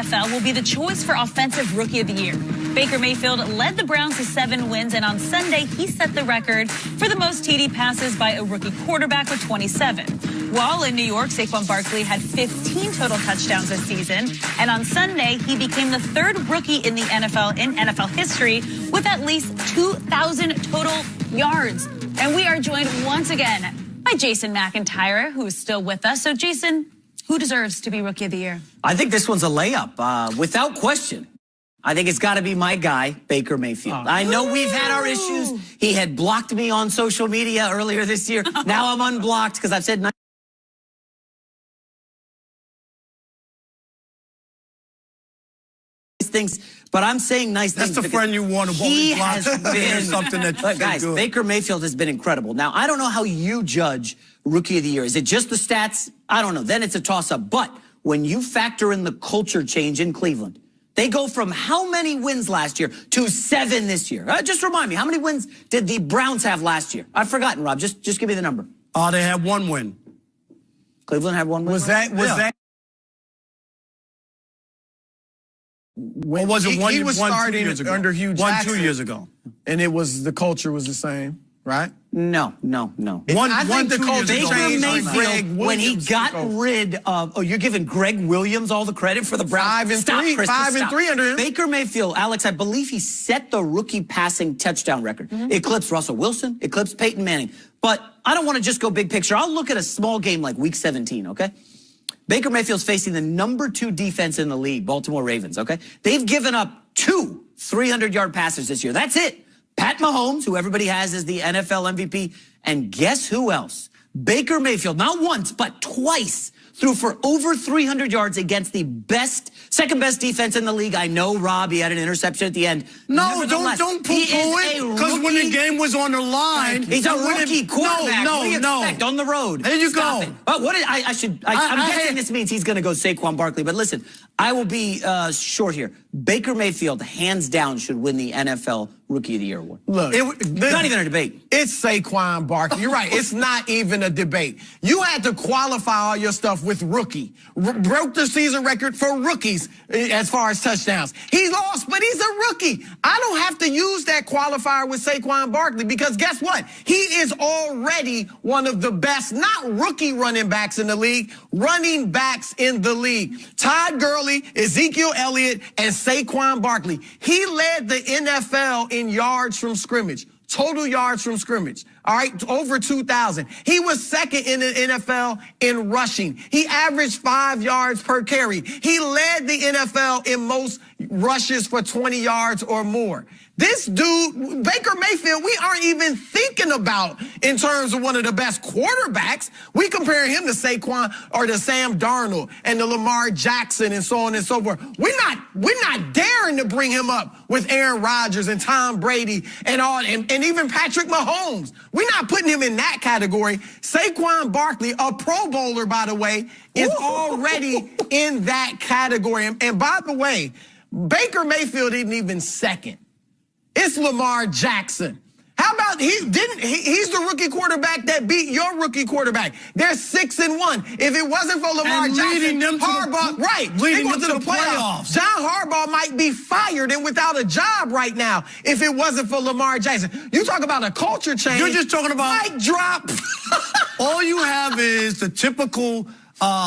NFL will be the choice for Offensive Rookie of the Year. Baker Mayfield led the Browns to 7 wins, and on Sunday, he set the record for the most TD passes by a rookie quarterback with 27. While in New York, Saquon Barkley had 15 total touchdowns this season, and on Sunday, he became the 3rd rookie in the NFL in NFL history with at least 2,000 total yards. And we are joined once again by Jason McIntyre, who is still with us. So, Jason, who deserves to be Rookie of the Year? I think this one's a layup, without question. I think it's got to be my guy, Baker Mayfield. I know we've had our issues. He had blocked me on social media earlier this year. Now I'm unblocked because I've said nice things, but I'm saying nice things. That's the friend you want to He has been something that guys, good. Baker Mayfield has been incredible. Now, I don't know how you judge Rookie of the Year. Is it just the stats? I don't know. Then it's a toss-up. But when you factor in the culture change in Cleveland, they go from how many wins last year to 7 this year. Just remind me, how many wins did the Browns have last year? I've forgotten, Rob. Just give me the number. They had 1 win. Cleveland had 1 win. Was that? When was it he was starting under Hugh Jackson, 2 years ago, and the culture was the same, right? No. I think the culture changed when Greg Williams when he got rid of. Oh, you're giving Greg Williams all the credit for the Browns. 5 and 3 under him. Baker Mayfield, Alex, I believe he set the rookie passing touchdown record. Eclipsed Russell Wilson, eclipsed Peyton Manning. But I don't want to just go big picture. I'll look at a small game like Week 17. Okay. Baker Mayfield's facing the #2 defense in the league, Baltimore Ravens, okay? They've given up 2 300-yard passes this year. That's it. Pat Mahomes, who everybody has as the NFL MVP, and guess who else? Baker Mayfield, not once, but twice, threw for over 300 yards against the second best defense in the league. I know, Rob, he had an interception at the end. No, don't poo-poo it, because when the game was on the line, he's a rookie quarterback. No, what do you expect on the road? There you go. But what I'm guessing this means he's going to go Saquon Barkley. But listen, I will be short here. Baker Mayfield, hands down, should win the NFL Rookie of the Year award. Look, not even a debate. It's Saquon Barkley. You're right. It's not even a debate. You had to qualify all your stuff with rookie. Broke the season record for rookies as far as touchdowns. He lost, but he's a rookie. I don't have to use that qualifier with Saquon Barkley because guess what? He is already one of the best, not rookie running backs in the league, running backs in the league. Todd Gurley, Ezekiel Elliott, and Saquon Barkley. He led the NFL in yards from scrimmage, total yards from scrimmage. All right, over 2,000. He was second in the NFL in rushing. He averaged 5 yards per carry. He led the NFL in most rushes for 20 yards or more. This dude, Baker Mayfield, we aren't even thinking about in terms of one of the best quarterbacks. We compare him to Saquon or to Sam Darnold and to Lamar Jackson and so on and so forth. We're not daring to bring him up with Aaron Rodgers and Tom Brady and even Patrick Mahomes. We're not putting him in that category. Saquon Barkley, a Pro Bowler, by the way, is already in that category. And by the way, Baker Mayfield isn't even second. It's Lamar Jackson. How about he's the rookie quarterback that beat your rookie quarterback. They're 6-1. If it wasn't for Lamar Jackson, leading them to the playoffs. John Harbaugh might be fired and without a job right now if it wasn't for Lamar Jackson. You talk about a culture change. You're just talking about mic drop. All you have is the typical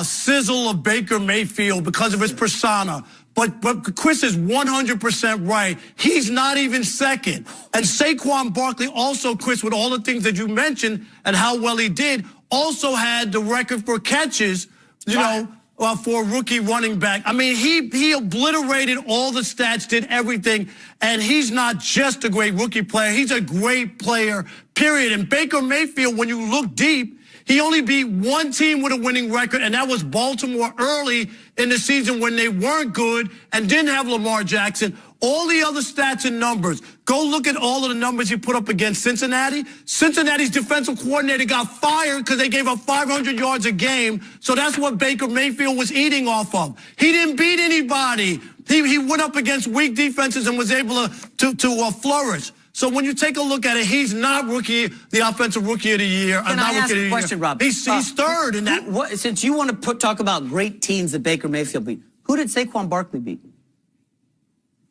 sizzle of Baker Mayfield because of his persona. But Chris is 100% right. He's not even second. And Saquon Barkley also, Chris, with all the things that you mentioned and how well he did, also had the record for catches, for a rookie running back. I mean, he obliterated all the stats, did everything, and he's not just a great rookie player. He's a great player, period. And Baker Mayfield, when you look deep, he only beat one team with a winning record, and that was Baltimore early in the season when they weren't good and didn't have Lamar Jackson. All the other stats and numbers, go look at all of the numbers he put up against Cincinnati. Cincinnati's defensive coordinator got fired because they gave up 500 yards a game, so that's what Baker Mayfield was eating off of. He didn't beat anybody. He went up against weak defenses and was able to flourish. So when you take a look at it, he's not the offensive rookie of the year. Can I ask a question, Rob? He's third in that. Since you want to talk about great teams that Baker Mayfield beat, Who did Saquon Barkley beat?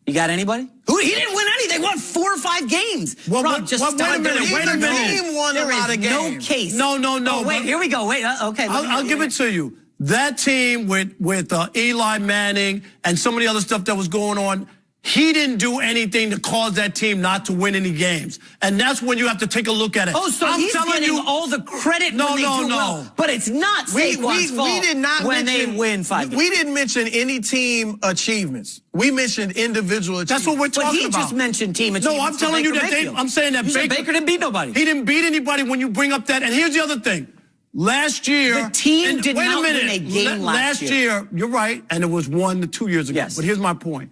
You got anybody? He didn't win any. They won 4 or 5 games. Well, Rob, just wait a minute. Team won a lot of games. No case. No. Oh, wait, here we go. Wait, okay. I'll give it to you. That team with Eli Manning and some of the other stuff that was going on, he didn't do anything to cause that team not to win any games. And that's when you have to take a look at it. Oh, so he's getting all the credit when they do well. But it's not Saquon's fault we did not when they win 5 games. We didn't mention any team achievements. We mentioned individual achievements. That's what we're talking about. But he just mentioned team achievements. No, I'm telling you that I'm saying that Baker didn't beat nobody. He didn't beat anybody when you bring up that. And here's the other thing. Last year, the team did not win a game last year. You're right, and it was 1 to 2 years ago. Yes. But here's my point.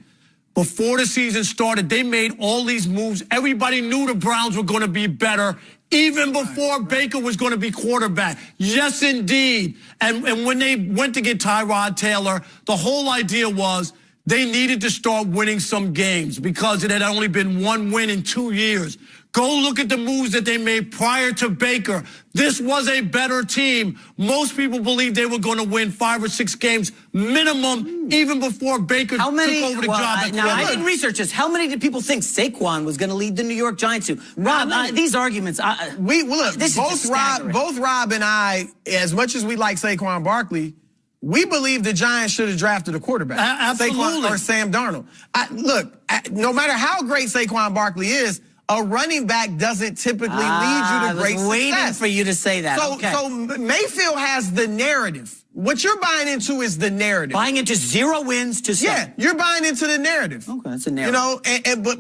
Before the season started, they made all these moves. Everybody knew the Browns were going to be better, even before Baker was going to be quarterback. Yes, indeed. And when they went to get Tyrod Taylor, the whole idea was they needed to start winning some games because it had only been 1 win in 2 years. Go look at the moves that they made prior to Baker. This was a better team. Most people believe they were going to win 5 or 6 games minimum, even before Baker took over the job. Now, I didn't research this. How many did people think Saquon was going to lead the New York Giants to? Rob, these arguments. Both Rob and I, as much as we like Saquon Barkley, we believe the Giants should have drafted a quarterback. Absolutely. Saquon or Sam Darnold. No matter how great Saquon Barkley is, a running back doesn't typically lead you to great success. I was waiting for you to say that. So Mayfield has the narrative. What you're buying into is the narrative. Buying into 0 wins to 7. Yeah, you're buying into the narrative. Okay, that's a narrative.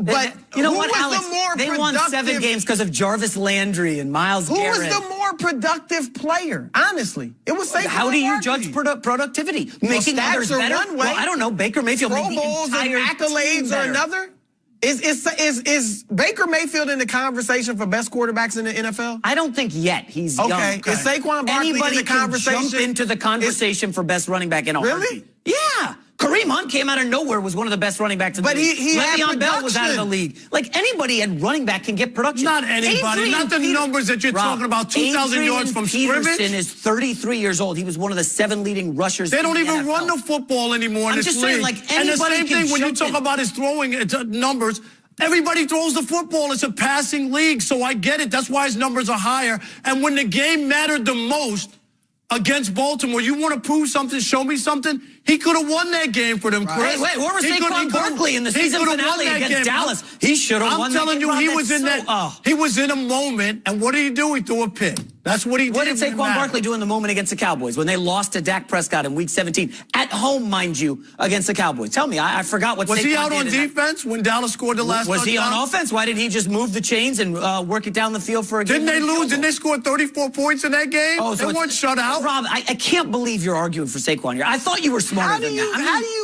But you know who what, was Alex? the more they productive, won 7 games because of Jarvis Landry and Myles Garrett. Who was the more productive player? Honestly, it was Saquon How do you Barkley. judge productivity? Making stats others are better? one way. Well, I don't know. Baker Mayfield Pro made the Bowls and entire accolades team are better. another. Is Baker Mayfield in the conversation for best quarterbacks in the NFL? I don't think yet. He's young. Okay. Is Saquon Barkley Anybody in the conversation? Can jump into the conversation for best running back in a heartbeat. Yeah. Kareem Hunt came out of nowhere, was one of the best running backs in the league. He had Le'Veon Bell was out of the production. league. Like, anybody at running back can get production. Not anybody. Not the numbers that you're talking about. 2,000 yards from scrimmage. Peterson is 33 years old. He was one of the 7 leading rushers. They don't in the even NFL. run the football anymore in this just league. saying, like, and the anybody same can thing when you jump talk in. about his throwing numbers. Everybody throws the football. It's a passing league, so I get it. That's why his numbers are higher. And when the game mattered the most against Baltimore, you want to prove something, show me something? He could have won that game for them, Chris. Wait, where was Saquon Barkley in the season finale against Dallas? He should have won that game. I'm telling you, he was in that. He was in a moment, and what did he do? He threw a pick. That's what he did. What did Saquon Barkley do in the moment against the Cowboys when they lost to Dak Prescott in Week 17 at home, mind you, against the Cowboys? Tell me, I forgot what. Was Saquon he out did on defense when Dallas scored the last touchdown? Was he on offense? Why didn't he just move the chains and work it down the field for a game? Didn't they lose? Didn't they score 34 points in that game? Oh, so they weren't shut out. Rob, I can't believe you're arguing for Saquon here. I thought you were smarter than that.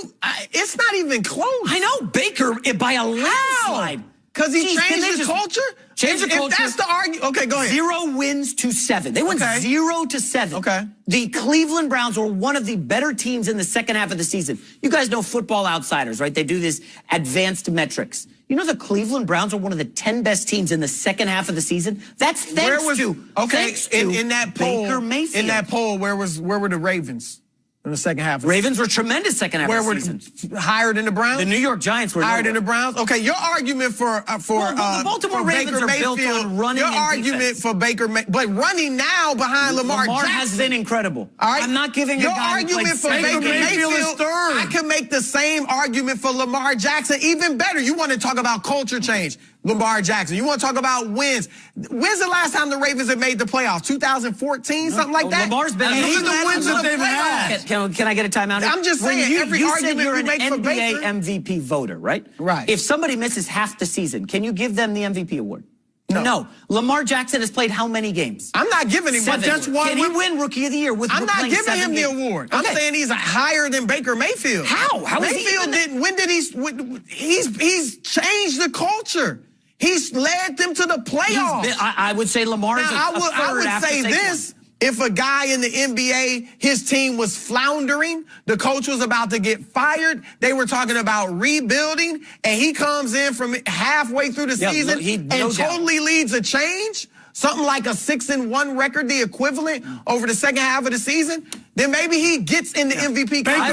It's not even close. I know, Baker by a landslide. Because he changed the culture? Changed the culture. If that's the argument. Okay, go ahead. 0 wins to 7. They went 0 to 7. Okay. The Cleveland Browns were one of the better teams in the second half of the season. You guys know Football Outsiders, right? They do this advanced metrics. You know the Cleveland Browns are one of the 10 best teams in the second half of the season? That's thanks to in that poll, Baker Mayfield. In that poll, where were the Ravens? In the second half. Ravens were tremendous second half of the season. Higher than the Browns? The New York Giants were higher than the Browns? Okay, your argument for the Baltimore Ravens Baker are Mayfield, built on running your and argument defense. for Baker but running now behind Lamar Jackson has been incredible. All right? I'm not giving your a guy argument who for played Baker Mayfield is third. I can make the same argument for Lamar Jackson, even better. You want to talk about culture change. Lamar Jackson. You want to talk about wins. When's the last time the Ravens have made the playoffs? 2014, something like that? Lamar's been These are the wins that they've had. Can I get a timeout here? I'm just saying, every argument you're we make an for NBA Baker. MVP voter, right? Right. If somebody misses half the season, can you give them the MVP award? No. Lamar Jackson has played how many games? I'm not giving him. 7. That's why Can he win Rookie of the Year with I'm not playing giving 7 him games? the award. Okay. I'm saying he's higher than Baker Mayfield. How? How is he Mayfield even didn't. When did he's changed the culture. He's led them to the playoffs. I would say Lamar is I would say this. If a guy in the NBA, his team was floundering, the coach was about to get fired, they were talking about rebuilding, and he comes in from halfway through the season and totally leads a change, something like a 6-1 record, the equivalent over the second half of the season, then maybe he gets in the MVP. By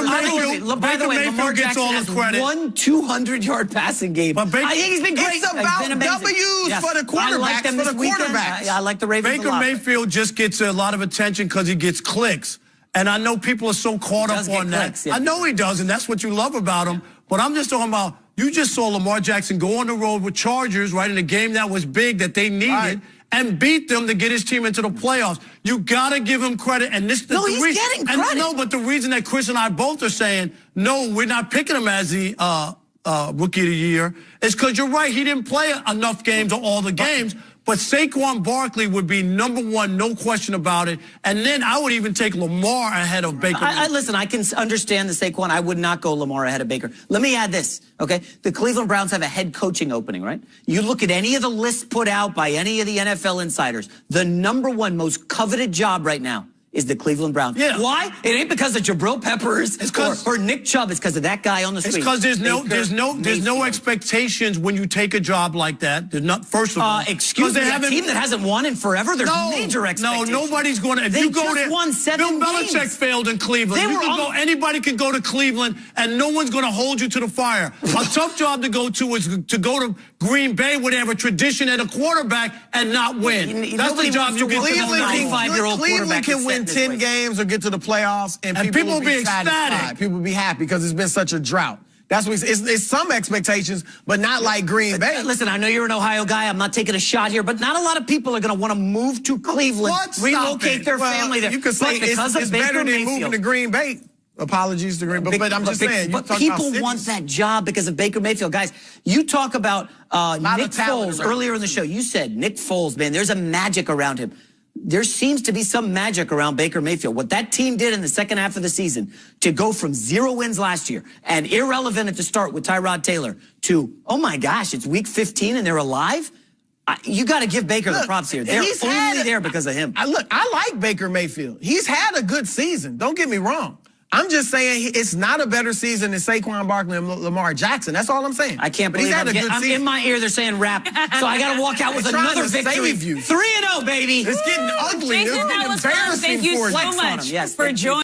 the way, Lamar gets Jackson all the has credit. one 200-yard passing game. But I think he's been great. It's about W's for the quarterbacks. I like the Ravens Baker a lot. Mayfield just gets a lot of attention because he gets clicks. And I know people are so caught up on that. Clicks, yeah. I know he does, and that's what you love about him. But I'm just talking about, you just saw Lamar Jackson go on the road with Chargers, right, in a game that was big that they needed, and beat them to get his team into the playoffs. You got to give him credit. And this is no, he's getting credit. No, but the reason that Chris and I both are saying, no, we're not picking him as the Rookie of the Year is because you're right. He didn't play enough games or all the games. But Saquon Barkley would be #1, no question about it. And then I would even take Lamar ahead of Baker. Listen, I can understand the Saquon. I would not go Lamar ahead of Baker. Let me add this, okay? The Cleveland Browns have a head coaching opening, right? You look at any of the lists put out by any of the NFL insiders, the #1 most coveted job right now is the Cleveland Browns. Yeah. Why? It ain't because of Jabril Peppers or Nick Chubb. It's because of that guy on the street. It's because there's no expectations when you take a job like that. There's not, first of all. Excuse me, a team that hasn't won in forever, there's major expectations. No, nobody's going to. If you go there, won 7 Bill Belichick games. failed in Cleveland. Anybody can go to Cleveland, and no one's going to hold you to the fire. A tough job to go to is to go to Green Bay, where they have a tradition at a quarterback and not win. That's the job you get to the Cleveland can win 10 games or get to the playoffs, and people will be satisfied. People will be happy because it's been such a drought. That's what it's some expectations, but not like Green Bay. Listen, I know you're an Ohio guy. I'm not taking a shot here, but not a lot of people are going to want to move to Cleveland, relocate their family there. You could say it's better than moving to Green Bay. Apologies to Green Bay, but I'm just saying. But people want that job because of Baker Mayfield. Guys, you talk about Nick Foles earlier in the show. You said Nick Foles, man, there's a magic around him. There seems to be some magic around Baker Mayfield. What that team did in the second half of the season to go from 0 wins last year and irrelevant at the start with Tyrod Taylor to, oh my gosh, it's week 15 and they're alive. You got to give Baker the props here. They're only there because of him. I like Baker Mayfield. He's had a good season. Don't get me wrong. I'm just saying it's not a better season than Saquon Barkley and Lamar Jackson. That's all I'm saying. I can't believe I'm in my ear. They're saying rap, so I got to walk out with another victory. 3-0, baby. It's getting ugly. Jason, It's getting embarrassing. thank you so much for joining.